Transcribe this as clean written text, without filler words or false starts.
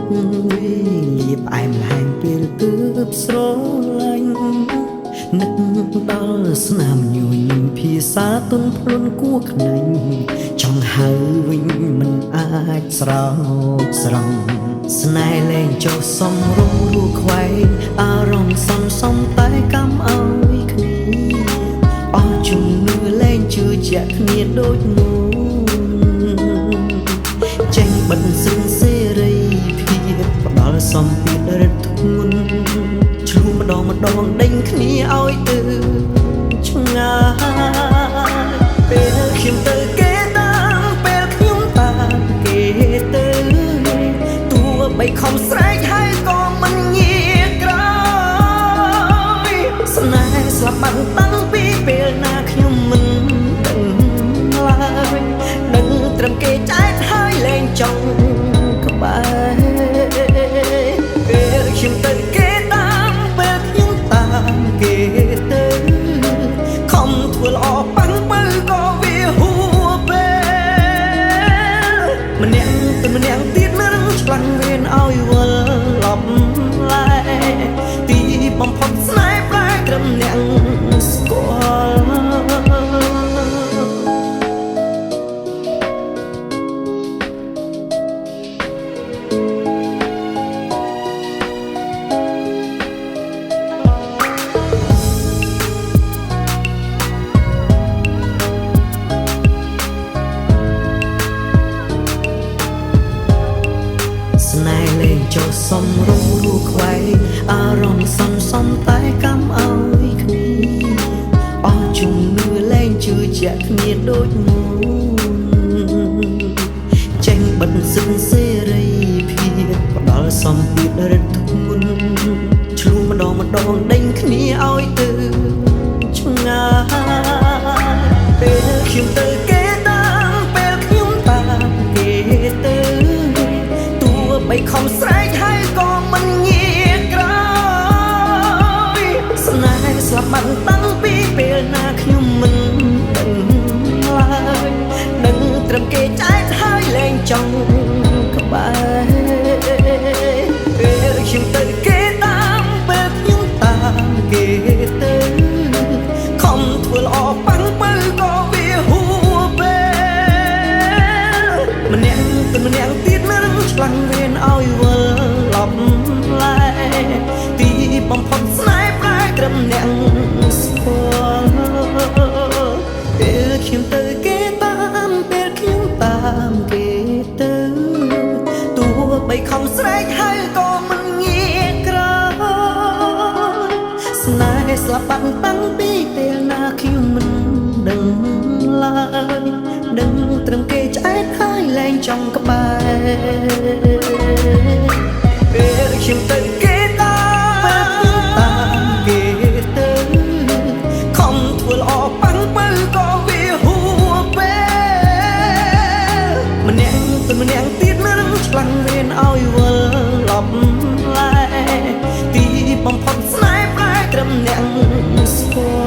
វាផ្អែមល្ហែងពេលទើបស្រឡាញ់នឹកដល់ស្នាមញញឹមភាសាទុនភ្លុនគួខ្នាញ់ចង់ហៅវិញមិនអាចស្រោចស្រង់ស្នេហ៍លែងចុះសំរងរួខ្វែងអារម្មណ៍សំតែកម្មឲ្យគ្នាអស់ជំនឿលែងជឿជាក់គ្នាដូចមុនចេញបិទសិនសេរីភាពផ្ដល់សម្ពាធរឹតធ្ងន់ឆ្លុះម្ដងដេញគ្នាឲ្យទៅឆ្ងាយពេលខ្ញុំទៅគេតាមពេលខ្ញុំតាមគេទៅទោះបីខំស្រែកហើយក៏មិនងាកក្រោយស្នេហ៍ស្លាប់បាត់តាំងពីពេលណាខ្ញុំមិនដឹងឡើយដឹងត្រឹមគេចែកហើយលែងចង់ក្បែរពេលខ្ញុំទៅគេតាមពេលខ្ញុំតាមគេទៅខំធ្វើល្អប៉ាំងបើក៏វាហួពេលម្នាក់ទៅម្នាក់ទៀតនឹងឆ្លាំងវេនឲ្យវល់ឡប់លែទីបំផុតស្នេហ៍ប្រែត្រឹមអ្នកស្គាល់ស្នេហ៍លែងចុះសំរងរួខ្វែងអារម្មណ៍សំតែកម្មឲ្យគ្នាអស់ជំនឿលែងជឿជាក់គ្នាដូចមុនចេញបិទសិនសេរីភាពផ្ដល់សម្ពាធរឹតធ្ងន់ឆ្លុះម្ដងដេញគ្នាឲ្យទៅឆ្ងាយពេលខ្ញុំទៅគេតាមពេលខ្ញុំតាមគេទៅបីខំស្រែកហើយក៏មិនងាកក្រោយស្នេហ៍ស្លាប់បាត់តាំងពីពេលណាខ្ញុំមិនដឹងឡើយដឹងត្រឹមគេចែកហើយលែងចង់ក្បែរពេលខ្ញុំទៅគេតាមពេលខ្ញុំតាមគេទៅខំធ្វើល្អប៉ាំងបើក៏វាហួពេលម្នាក់ទៅម្នាក់ទៀតនឹងឆ្លាំងវេនឲ្យវល់ឡប់លែទីបំផុតស្នេហ៍ប្រែត្រឹមអ្នកស្គាល់ពេលខ្ញុំទៅគេតាមពេលខ្ញុំតាមគេទៅទោះបីខំស្រែកហើយក៏មិនងាកក្រោយស្នេហ៍ស្លាប់បាត់តាំងពីពេលណាខ្ញុំមិនដឹងឡើយដឹងត្រឹមគេឆ្អែតហើយលែងចង់ក្បែរពេលខ្ញុំទៅគេតាមគេទៅខំធ្វើល្អប៉ាំងបើក៏វាហួពេលម្នាក់ទៅម្នាក់ទៀតនឹងឆ្លាំងវេនឲ្យវល់ឡប់លែទីបំផុតស្នេហ៍ប្រែត្រឹមអ្នកស្គាល់